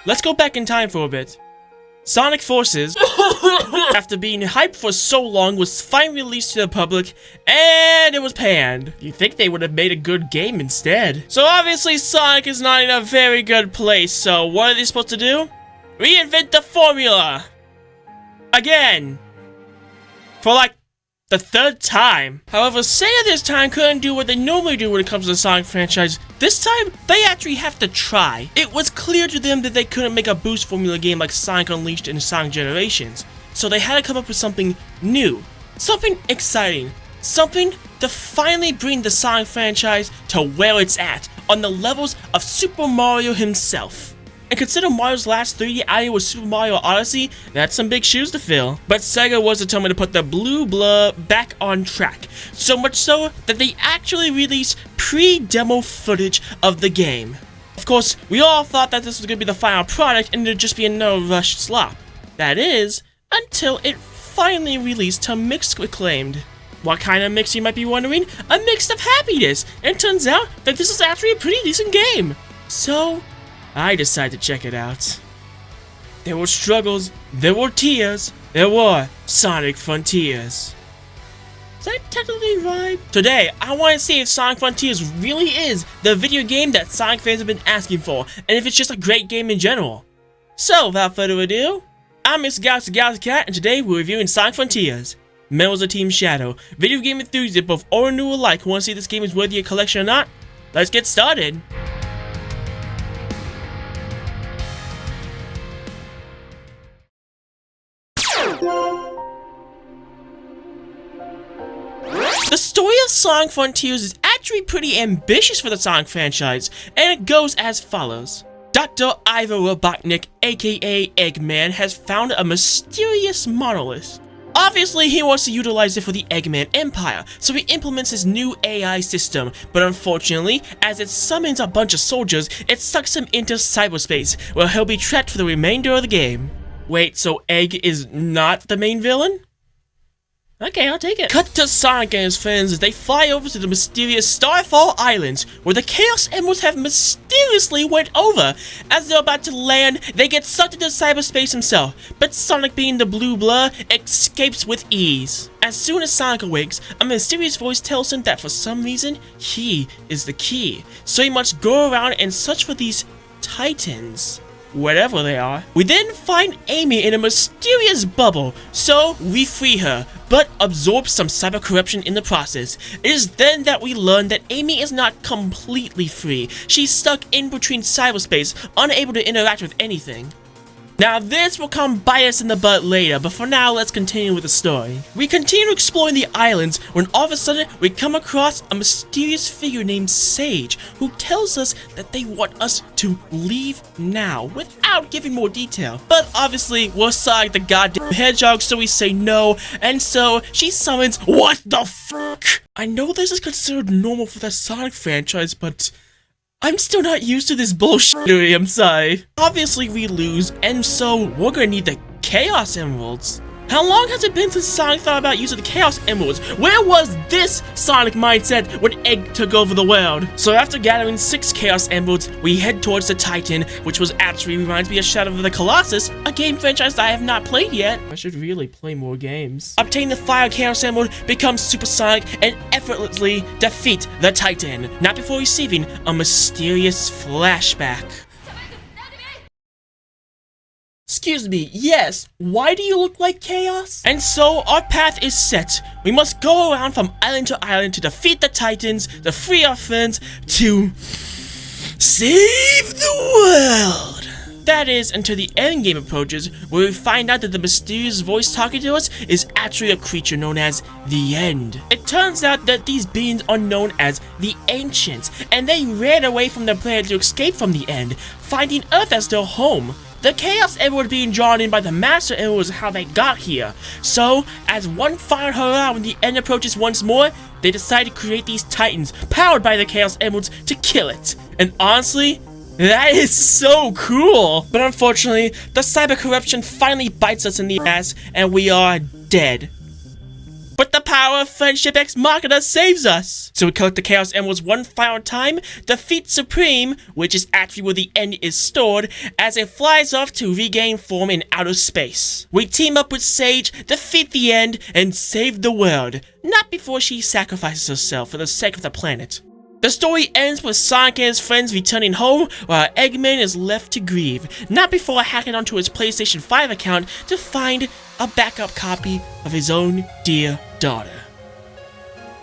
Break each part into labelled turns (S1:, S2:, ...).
S1: let's go back in time for a bit. Sonic Forces, after being hyped for so long, was finally released to the public, and it was panned. You'd think they would have made a good game instead. So obviously Sonic is not in a very good place, so what are they supposed to do? Reinvent the formula! Again! For like the third time. However, Sega this time couldn't do what they normally do when it comes to the Sonic franchise. This time, they actually have to try. It was clear to them that they couldn't make a boost formula game like Sonic Unleashed and Sonic Generations. So they had to come up with something new. Something exciting. Something to finally bring the Sonic franchise to where it's at, on the levels of Super Mario himself. And consider Mario's last 3D outing with Super Mario Odyssey, that's some big shoes to fill. But Sega was determined to put the Blue Blur back on track. So much so that they actually released pre-demo footage of the game. Of course, we all thought that this was going to be the final product and it'd just be another rushed slop. That is, until it finally released to mixed acclaimed. What kind of mix, you might be wondering? A mix of happiness! And it turns out that this is actually a pretty decent game. So I decided to check it out. There were struggles, there were tears, there were Sonic Frontiers. Is that technically right? Today, I want to see if Sonic Frontiers really is the video game that Sonic fans have been asking for, and if it's just a great game in general. So, without further ado, I'm Mr. Galaxy Cat, and today we're reviewing Sonic Frontiers. Members of Team Shadow, video game enthusiasts both old and new alike who want to see if this game is worthy of collection or not. Let's get started. The story of Sonic Frontiers is actually pretty ambitious for the Sonic franchise, and it goes as follows. Dr. Ivo Robotnik, aka Eggman, has found a mysterious monolith. Obviously, he wants to utilize it for the Eggman Empire, so he implements his new AI system, but unfortunately, as it summons a bunch of soldiers, it sucks him into cyberspace, where he'll be trapped for the remainder of the game. Wait, so Egg is not the main villain? Okay, I'll take it. Cut to Sonic and his friends as they fly over to the mysterious Starfall Islands, where the Chaos Emeralds have mysteriously went over. As they're about to land, they get sucked into cyberspace himself, but Sonic, being the Blue Blur, escapes with ease. As soon as Sonic awakes, a mysterious voice tells him that for some reason, he is the key. So he must go around and search for these Titans. Whatever they are. We then find Amy in a mysterious bubble, so we free her, but absorb some cyber corruption in the process. It is then that we learn that Amy is not completely free. She's stuck in between cyberspace, unable to interact with anything. Now this will come bite us in the butt later, but for now let's continue with the story. We continue exploring the islands when all of a sudden we come across a mysterious figure named Sage, who tells us that they want us to leave now without giving more detail. But obviously we're Sonic the goddamn Hedgehog, so we say no, and so she summons what the fuck? I know this is considered normal for the Sonic franchise, but I'm still not used to this bullshit, I'm sorry. Obviously we lose, and so we're gonna need the Chaos Emeralds. How long has it been since Sonic thought about using the Chaos Emeralds? Where was this Sonic mindset when Egg took over the world? So after gathering 6 Chaos Emeralds, we head towards the Titan, which was actually reminds me of Shadow of the Colossus, a game franchise that I have not played yet. I should really play more games. Obtain the Fire Chaos Emerald, become Super Sonic, and effortlessly defeat the Titan, not before receiving a mysterious flashback. Excuse me, yes, why do you look like Chaos? And so, our path is set. We must go around from island to island to defeat the Titans, to free our friends, to save the world. That is, until the endgame approaches, where we find out that the mysterious voice talking to us is actually a creature known as the End. It turns out that these beings are known as the Ancients, and they ran away from their planet to escape from the End, finding Earth as their home. The Chaos Emerald being drawn in by the Master Emerald is how they got here. So, as one final hurrah when the end approaches once more, they decide to create these Titans, powered by the Chaos Emeralds, to kill it. And honestly, that is so cool! But unfortunately, the cyber corruption finally bites us in the ass, and we are dead. But the power of Friendship Ex Machina saves us! So we collect the Chaos Emeralds one final time, defeat Supreme, which is actually where the end is stored, as it flies off to regain form in outer space. We team up with Sage, defeat the end, and save the world. Not before she sacrifices herself for the sake of the planet. The story ends with Sonic and his friends returning home, while Eggman is left to grieve, not before hacking onto his PlayStation 5 account to find a backup copy of his own dear daughter.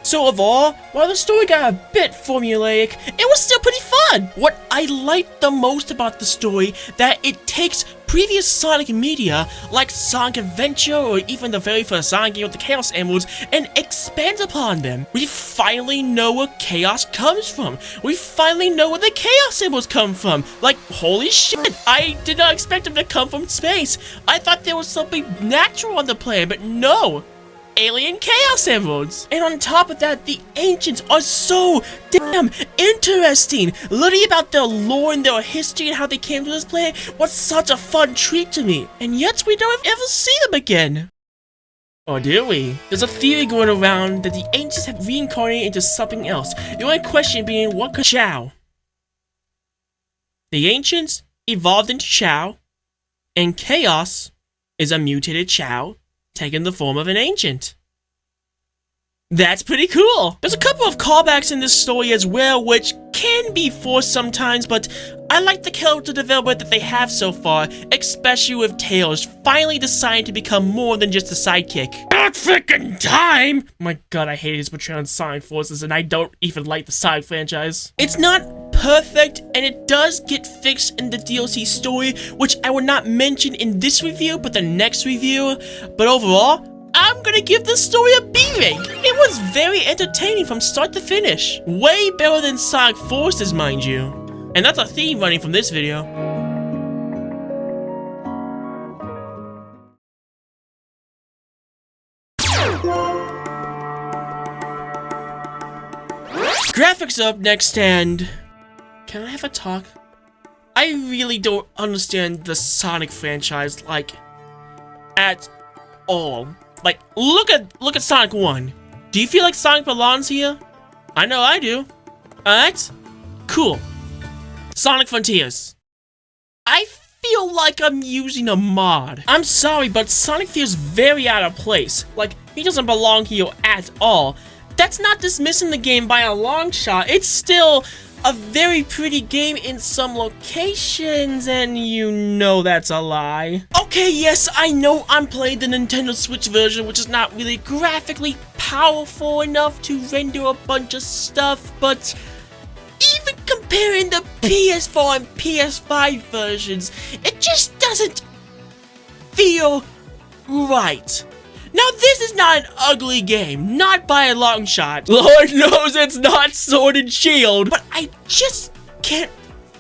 S1: So overall, while the story got a bit formulaic, it was still pretty fun! What I liked the most about the story, that it takes previous Sonic media, like Sonic Adventure or even the very first Sonic game with the Chaos Emeralds, and expands upon them. We finally know where chaos comes from. We finally know where the Chaos Emeralds come from. Like, holy shit, I did not expect them to come from space. I thought there was something natural on the planet, but no. Alien Chaos Emeralds! And on top of that, the Ancients are so damn interesting! Learning about their lore and their history and how they came to this planet was such a fun treat to me. And yet we don't ever see them again. Or do we? There's a theory going around that the Ancients have reincarnated into something else. The only question being, what could Chao? The Ancients evolved into Chao, and Chaos is a mutated Chao taking the form of an Ancient. That's pretty cool! There's a couple of callbacks in this story as well, which can be forced sometimes, but I like the character development that they have so far, especially with Tails finally deciding to become more than just a sidekick. About frickin' time! My god, I hate his portrayal on Sonic Forces, and I don't even like the Sonic franchise. It's not perfect, and it does get fixed in the DLC story, which I will not mention in this review, but the next review. But overall, I'm gonna give this story a B rank. It was very entertaining from start to finish. Way better than Sonic Forces, mind you. And that's a theme running from this video. Graphics up next, and can I have a talk? I really don't understand the Sonic franchise, like, at all. Like, look at Sonic 1. Do you feel like Sonic belongs here? I know I do. Alright? Cool. Sonic Frontiers. I feel like I'm using a mod. I'm sorry, but Sonic feels very out of place. Like, he doesn't belong here at all. That's not dismissing the game by a long shot. It's still a very pretty game in some locations, and you know that's a lie. Okay, yes, I know I'm playing the Nintendo Switch version, which is not really graphically powerful enough to render a bunch of stuff, but even comparing the PS4 and PS5 versions, it just doesn't feel right. Now, this is not an ugly game, not by a long shot. Lord knows it's not Sword and Shield. But I just can't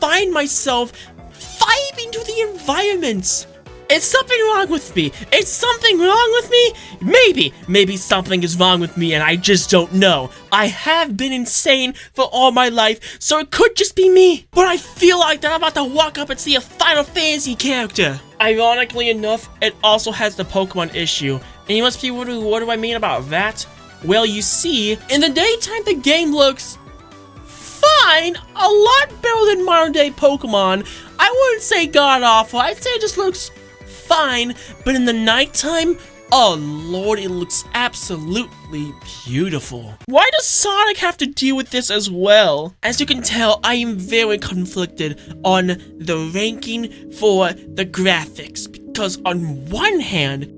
S1: find myself vibing to the environments. Is something wrong with me? Is something wrong with me? Maybe something is wrong with me and I just don't know. I have been insane for all my life, so it could just be me. But I feel like that I'm about to walk up and see a Final Fantasy character. Ironically enough, it also has the Pokemon issue. And you must be wondering, what do I mean about that? Well, you see, in the daytime the game looks fine, a lot better than modern day Pokemon. I wouldn't say god-awful, I'd say it just looks fine, but in the nighttime, oh lord, it looks absolutely beautiful. Why does Sonic have to deal with this as well? As you can tell, I am very conflicted on the ranking for the graphics, because on one hand,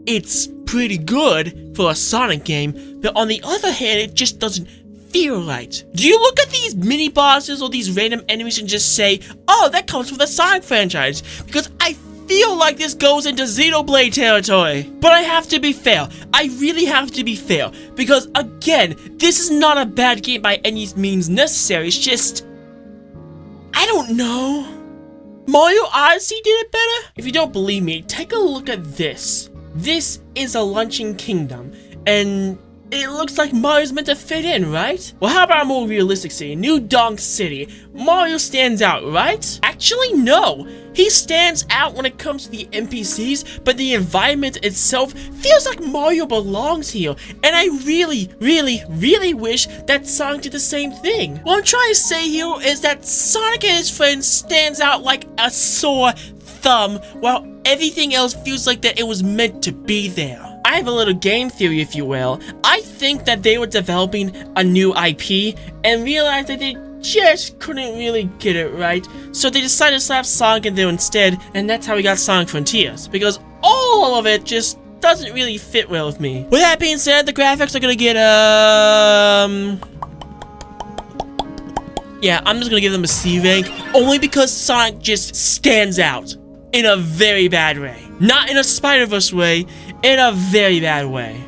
S1: it's pretty good for a Sonic game, but on the other hand, it just doesn't feel right. Do you look at these mini bosses or these random enemies and just say, oh, that comes from the Sonic franchise? Because I feel like this goes into Xenoblade territory. But I have to be fair. I really have to be fair. Because again, this is not a bad game by any means necessary. It's just, I don't know. Mario Odyssey did it better? If you don't believe me, take a look at this. This is a Luncheon Kingdom, and it looks like Mario's meant to fit in, right? Well, how about a more realistic city? New Donk City. Mario stands out, right? Actually, no. He stands out when it comes to the NPCs, but the environment itself feels like Mario belongs here. And I really wish that Sonic did the same thing. What I'm trying to say here is that Sonic and his friends stands out like a sore thumb, while everything else feels like that it was meant to be there. I have a little game theory, if you will. I think that they were developing a new IP and realized that they just couldn't really get it right, so they decided to slap Sonic in there instead, and that's how we got Sonic Frontiers, because all of it just doesn't really fit well with me. With that being said, the graphics are gonna get, yeah, I'm just gonna give them a C rank, only because Sonic just stands out in a very bad way. Not in a Spider-Verse way, in a very bad way.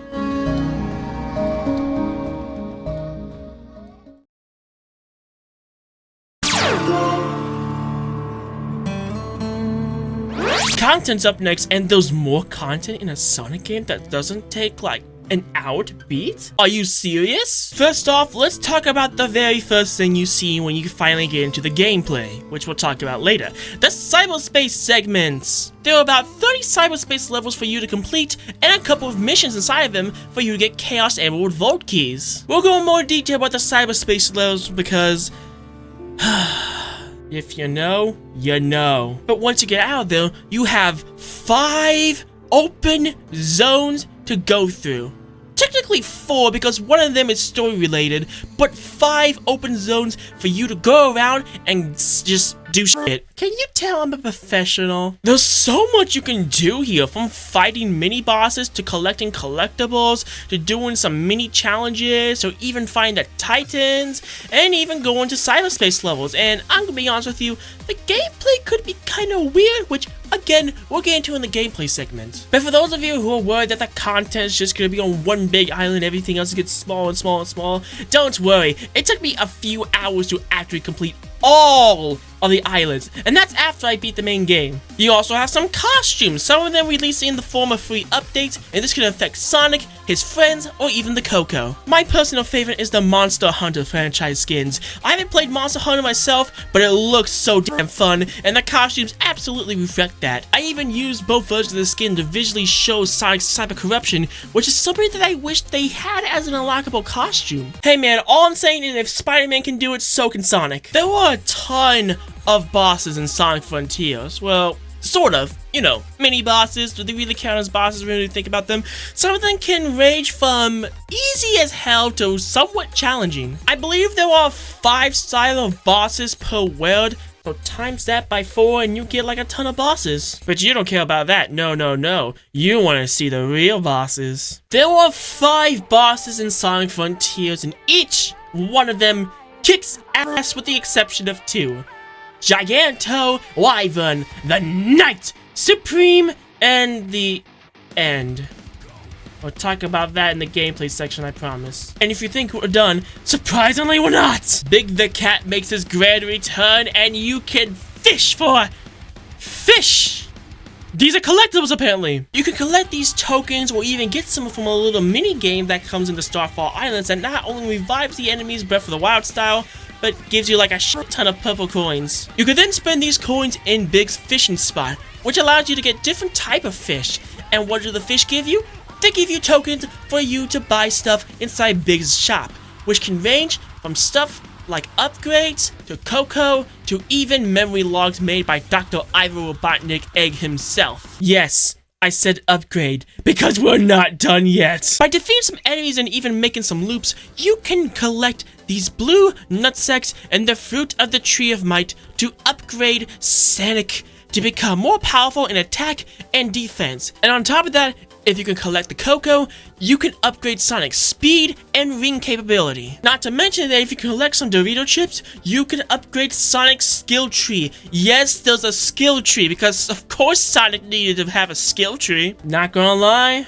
S1: Content's up next, and there's more content in a Sonic game that doesn't take like an hour to beat? Are you serious? First off, let's talk about the very first thing you see when you finally get into the gameplay, which we'll talk about later. The cyberspace segments. There are about 30 cyberspace levels for you to complete, and a couple of missions inside of them for you to get Chaos Emerald Vault keys. We'll go in more detail about the cyberspace levels because if you know, you know. But once you get out of there, you have 5 open zones to go through. Technically 4 because one of them is story related, but 5 open zones for you to go around and just do shit. Can you tell I'm a professional? There's so much you can do here, from fighting mini bosses to collecting collectibles to doing some mini challenges or even finding the Titans and even going to cyberspace levels. And I'm gonna be honest with you, the gameplay could be kind of weird, which again, we'll get into in the gameplay segment. But for those of you who are worried that the content is just gonna be on one big island, everything else gets smaller and smaller and smaller, don't worry. It took me a few hours to actually complete all of the islands, and that's after I beat the main game. You also have some costumes, some of them released in the form of free updates, and this can affect Sonic, his friends, or even the Coco. My personal favorite is the Monster Hunter franchise skins. I haven't played Monster Hunter myself, but it looks so damn fun, and the costumes absolutely reflect that. I even used both versions of the skin to visually show Sonic's cyber corruption, which is something that I wish they had as an unlockable costume. Hey man, all I'm saying is if Spider-Man can do it, so can Sonic. There were a ton of bosses in Sonic Frontiers. Well, sort of. You know, mini bosses. Do they really count as bosses when you think about them? Some of them can range from easy as hell to somewhat challenging. I believe there are 5 style of bosses per world, so times that by 4 and you get like a ton of bosses. But you don't care about that. No. You want to see the real bosses. There are 5 bosses in Sonic Frontiers, and each one of them kicks ass with the exception of 2. Giganto, Wyvern, the Knight Supreme, and the End. We'll talk about that in the gameplay section, I promise. And if you think we're done, surprisingly we're not! Big the Cat makes his grand return, and you can fish for fish! These are collectibles, apparently. You can collect these tokens or even get some from a little mini game that comes into Starfall Islands that not only revives the enemies Breath of the Wild style, but gives you like a shit ton of purple coins. You can then spend these coins in Big's fishing spot, which allows you to get different type of fish. And what do the fish give you? They give you tokens for you to buy stuff inside Big's shop, which can range from stuff like upgrades, to Coco, to even memory logs made by Dr. Ivo Robotnik Egg himself. Yes, I said upgrade, because we're not done yet. By defeating some enemies and even making some loops, you can collect these blue nutsacks and the fruit of the Tree of Might to upgrade Sonic to become more powerful in attack and defense. And on top of that, if you can collect the Coco, you can upgrade Sonic's speed and ring capability. Not to mention that if you collect some Dorito chips, you can upgrade Sonic's skill tree. Yes, there's a skill tree, because of course Sonic needed to have a skill tree. Not gonna lie,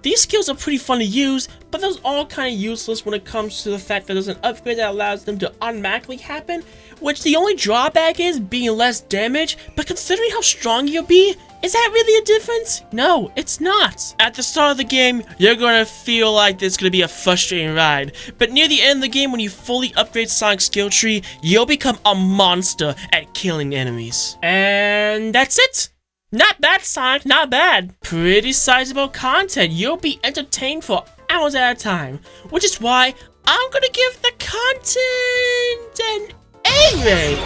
S1: these skills are pretty fun to use, but those all kind of useless when it comes to the fact that there's an upgrade that allows them to automatically happen, which the only drawback is being less damage, but considering how strong you'll be, Is that really a difference? No, it's not. At the start of the game, you're gonna feel like this is gonna be a frustrating ride. But near the end of the game, when you fully upgrade Sonic's skill tree, you'll become a monster at killing enemies. And that's it. Not bad, Sonic, not bad. Pretty sizable content. You'll be entertained for hours at a time. Which is why I'm gonna give the content an A rank.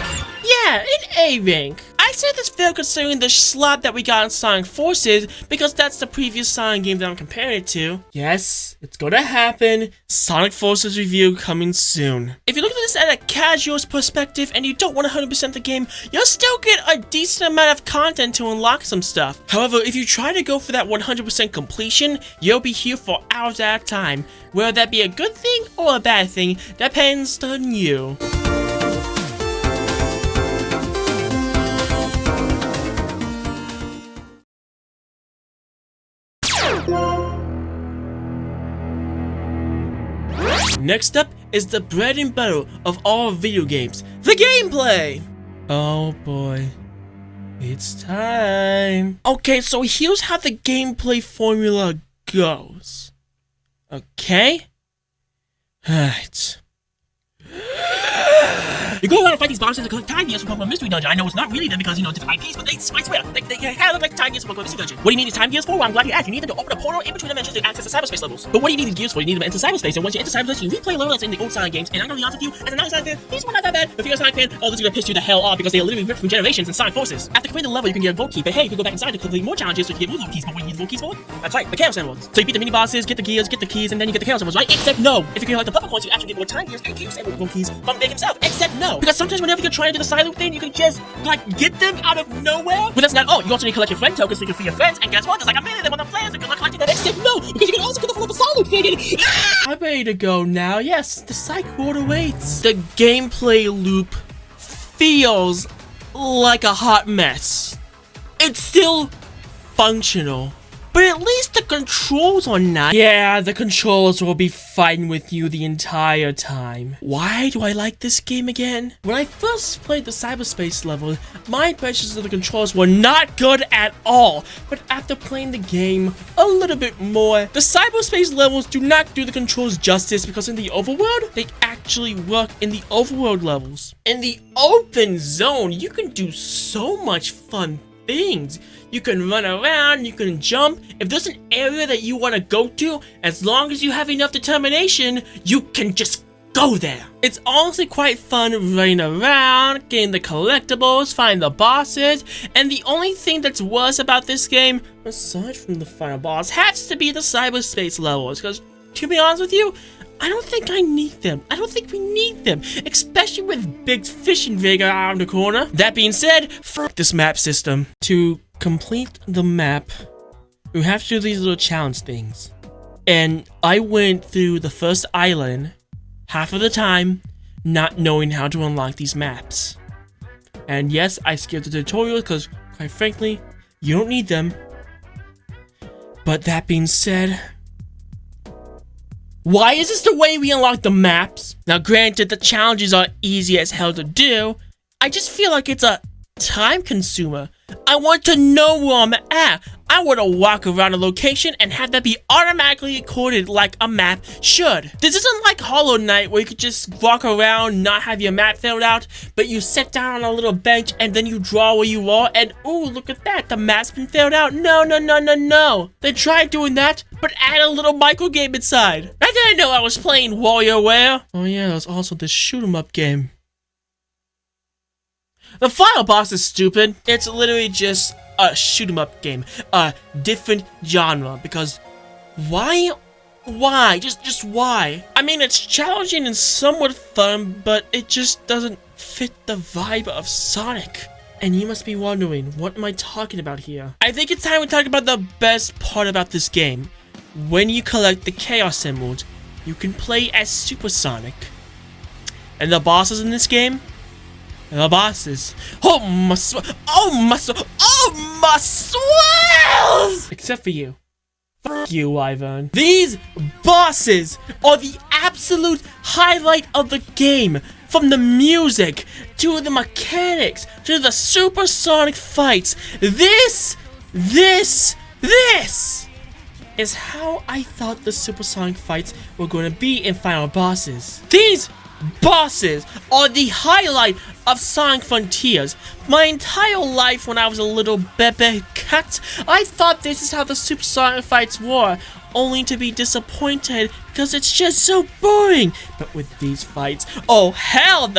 S1: Yeah, an A rank. I say this fair considering the slot that we got in Sonic Forces because that's the previous Sonic game that I'm comparing it to. Yes, it's gonna happen. Sonic Forces review coming soon. If you look at this at a casual's perspective and you don't want to 100% the game, you'll still get a decent amount of content to unlock some stuff. However, if you try to go for that 100% completion, you'll be here for hours at a time. Whether that be a good thing or a bad thing, depends on you. Next up is the bread and butter of all video games, the gameplay! Oh boy, it's time. Okay, so here's how the gameplay formula goes. Okay? Alright. You go around and fight these bosses and collect time gears from Pokemon Mystery Dungeon. I know it's not really them because, you know, different IPs, but I swear, they kind of look like time gears from Pokemon Mystery Dungeon. What do you need these time gears for? Well, I'm glad you asked. You need them to open a portal in between dimensions to access the cyberspace levels. But what do you need these gears for? You need them to enter cyberspace, and once you enter cyberspace, you replay levels in the old Sonic games. And I'm gonna be honest with you, as a non-Sonic fan, these were not that bad. If you're a Sonic fan, oh, this is gonna piss you the hell off because they are literally ripped from generations in Sonic Forces. After completing the level, you can get a Vote Key, but hey, you can go back inside to complete more challenges so you can get more Vote Keys. But what do you need the Vote Keys for? That's right, the Chaos Emeralds. So you beat the mini bosses, get the gears, get the keys, and then you get the Chaos Emeralds, right? Except no. If you can collect the Purple Coins, you actually get more time gears and Chaos Emerald Vote Keys from Big himself. Except no. Because sometimes whenever you're trying to do the side loop thing, you can just, like, get them out of nowhere. But that's not all. You also need to collect your friend tokens so you can free your friends. And guess what? There's like a million of them on the plans. And good luck collecting that. Except no, because you can also get the side loop thing. I'm ready to go now. Yes, the psych ward awaits. The gameplay loop feels like a hot mess. It's still functional, but at least the controls are not. Yeah, the controls will be fighting with you the entire time. Why do I like this game again? When I first played the cyberspace level, my impressions of the controls were not good at all. But after playing the game a little bit more, the cyberspace levels do not do the controls justice because in the overworld, they actually work in the overworld levels. In the open zone, you can do so much fun things. You can run around, you can jump. If there's an area that you want to go to, as long as you have enough determination, you can just go there. It's honestly quite fun running around, getting the collectibles, finding the bosses, and the only thing that's worse about this game, aside from the final boss, has to be the cyberspace levels, because to be honest with you, I don't think I need them. I don't think we need them, especially with Big Fish Invader around the corner. That being said, fuck this map system. To complete the map, you have to do these little challenge things. And I went through the first island half of the time, not knowing how to unlock these maps. And yes, I skipped the tutorial because, quite frankly, you don't need them. But that being said, why is this the way we unlock the maps? Now granted, the challenges are easy as hell to do. I just feel like it's a time consumer. I want to know where I'm at. I want to walk around a location and have that be automatically recorded like a map should. This isn't like Hollow Knight where you could just walk around, not have your map filled out, but you sit down on a little bench and then you draw where you are and ooh, look at that, the map's been filled out. No, no, no, no, no. They tried doing that, but add a little micro game inside. I didn't know I was playing WarioWare. Oh yeah, there's also this shoot 'em up game. The final boss is stupid. It's literally just a shoot 'em up game, a different genre, because why? Just why? I mean, it's challenging and somewhat fun, but it just doesn't fit the vibe of Sonic. And you must be wondering, what am I talking about here? I think it's time we talk about the best part about this game. When you collect the Chaos Emerald, you can play as Super Sonic. And the bosses in this game? The bosses. Oh my swells! Except for you. Fuck you, Ivan. These bosses are the absolute highlight of the game. From the music, to the mechanics, to the supersonic fights. This This is how I thought the supersonic fights were going to be in final bosses. These bosses are the highlight of Sonic Frontiers. My entire life when I was a little bebe cat, I thought this is how the supersonic fights were, only to be disappointed because it's just so boring. But with these fights, oh hell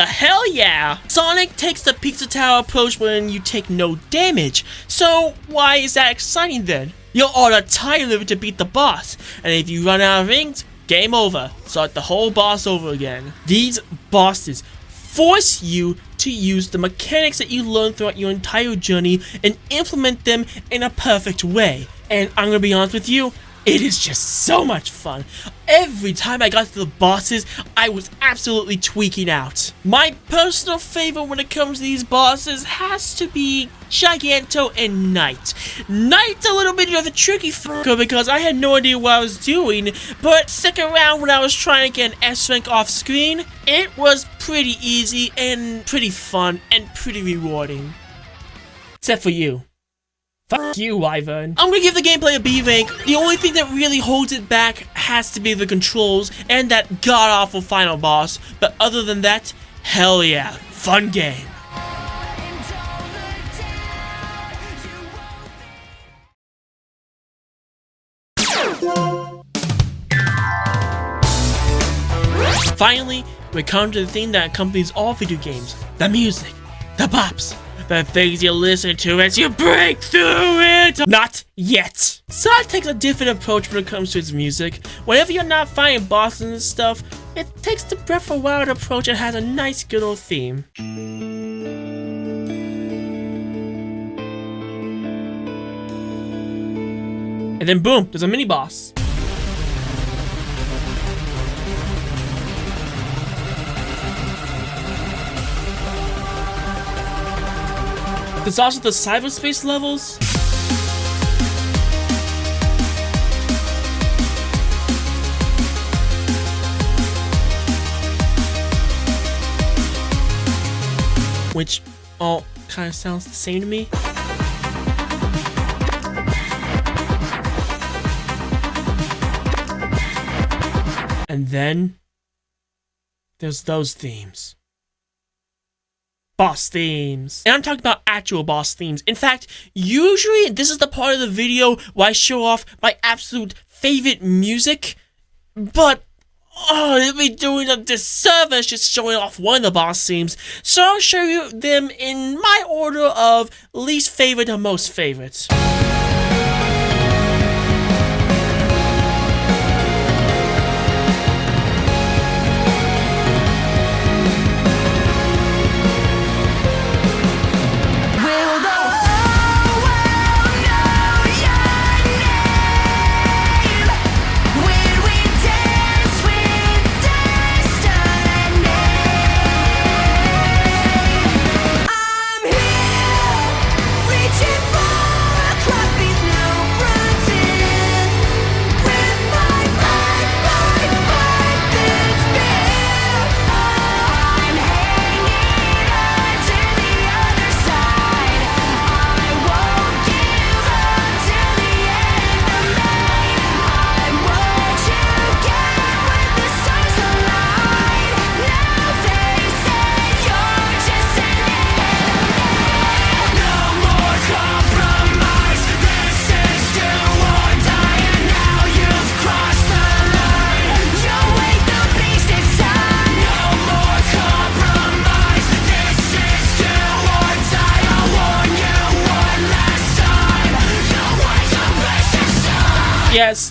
S1: yeah! Sonic takes the pizza tower approach when you take no damage. So why is that exciting then? You're on a time limit to beat the boss, and if you run out of rings, game over. Start the whole boss over again. These bosses force you to use the mechanics that you learn throughout your entire journey and implement them in a perfect way. And I'm gonna be honest with you, it is just so much fun. Every time I got to the bosses, I was absolutely tweaking out. My personal favorite when it comes to these bosses has to be Giganto and Knight. Knight's a little bit of a tricky fucker because I had no idea what I was doing, but stick around when I was trying to get an S rank off screen. It was pretty easy and pretty fun and pretty rewarding. Except for you. Fuck you, Wyvern. I'm gonna give the gameplay a B rank. The only thing that really holds it back has to be the controls and that god-awful final boss. But other than that, hell yeah, fun game. Finally, we come to the thing that accompanies all video games. The music. The bops. The things you listen to as you break through it! Not yet! Sonic takes a different approach when it comes to its music. Whenever you're not fighting bosses and stuff, it takes the Breath of the Wild approach and has a nice good old theme. And then boom, there's a mini boss. There's also the cyberspace levels. Which all kind of sounds the same to me. And then there's those themes. Boss themes. And I'm talking about actual boss themes. In fact, usually this is the part of the video where I show off my absolute favorite music, but it'd be doing a disservice just showing off one of the boss themes, so I'll show you them in my order of least favorite to most favorite.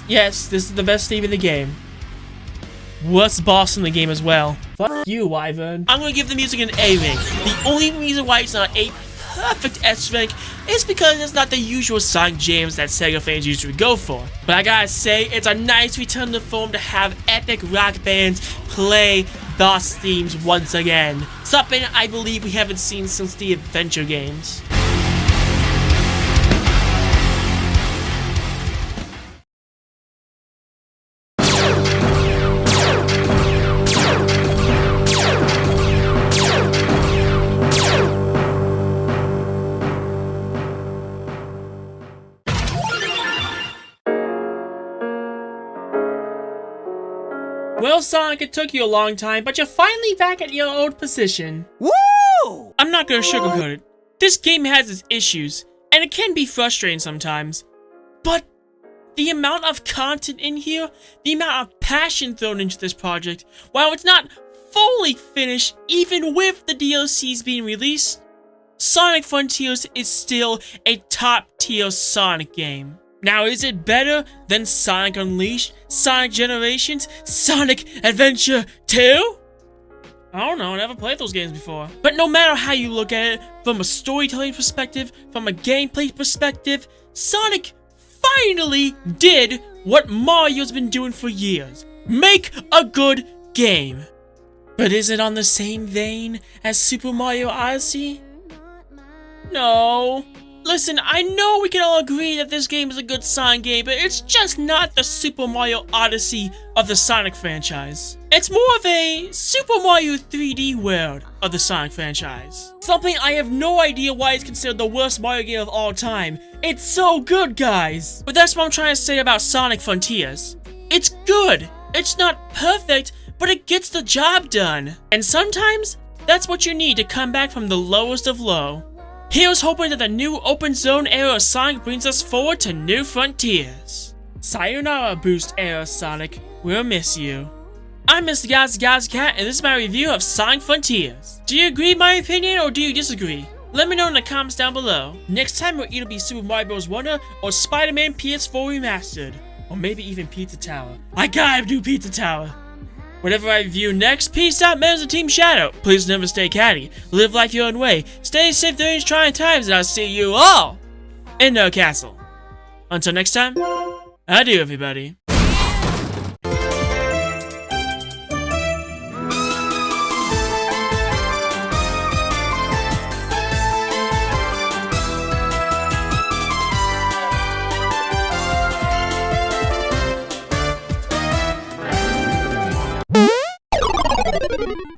S1: Yes, this is the best theme in the game. Worst boss in the game as well. Fuck you, Wyvern. I'm gonna give the music an A rank. The only reason why it's not a perfect S rank is because it's not the usual Sonic jams that Sega fans usually go for. But I gotta say, it's a nice return to form to have epic rock bands play boss themes once again. Something I believe we haven't seen since the adventure games. Well, Sonic, it took you a long time, but you're finally back at your old position.
S2: Woo!
S1: I'm not gonna sugarcoat it. This game has its issues, and it can be frustrating sometimes. But the amount of content in here, the amount of passion thrown into this project, while it's not fully finished, even with the DLCs being released, Sonic Frontiers is still a top-tier Sonic game. Now, is it better than Sonic Unleashed, Sonic Generations, Sonic Adventure 2? I don't know, I never played those games before. But no matter how you look at it, from a storytelling perspective, from a gameplay perspective, Sonic finally did what Mario's been doing for years. Make a good game. But is it on the same vein as Super Mario Odyssey? No. Listen, I know we can all agree that this game is a good Sonic game, but it's just not the Super Mario Odyssey of the Sonic franchise. It's more of a Super Mario 3D world of the Sonic franchise. Something I have no idea why it's considered the worst Mario game of all time. It's so good, guys! But that's what I'm trying to say about Sonic Frontiers. It's good. It's not perfect, but it gets the job done. And sometimes, that's what you need to come back from the lowest of low. Here's hoping that the new open zone era of Sonic brings us forward to new frontiers. Sayonara, Boost era Sonic. We'll miss you. I'm Mr. Gaz Cat, and this is my review of Sonic Frontiers. Do you agree with my opinion, or do you disagree? Let me know in the comments down below. Next time it'll either be Super Mario Bros. Wonder or Spider-Man PS4 Remastered. Or maybe even Pizza Tower. I gotta do Pizza Tower. Whatever I review next, peace out, members of Team Shadow. Please never stay catty. Live life your own way. Stay safe during these trying times, and I'll see you all in the castle. Until next time, adieu, everybody.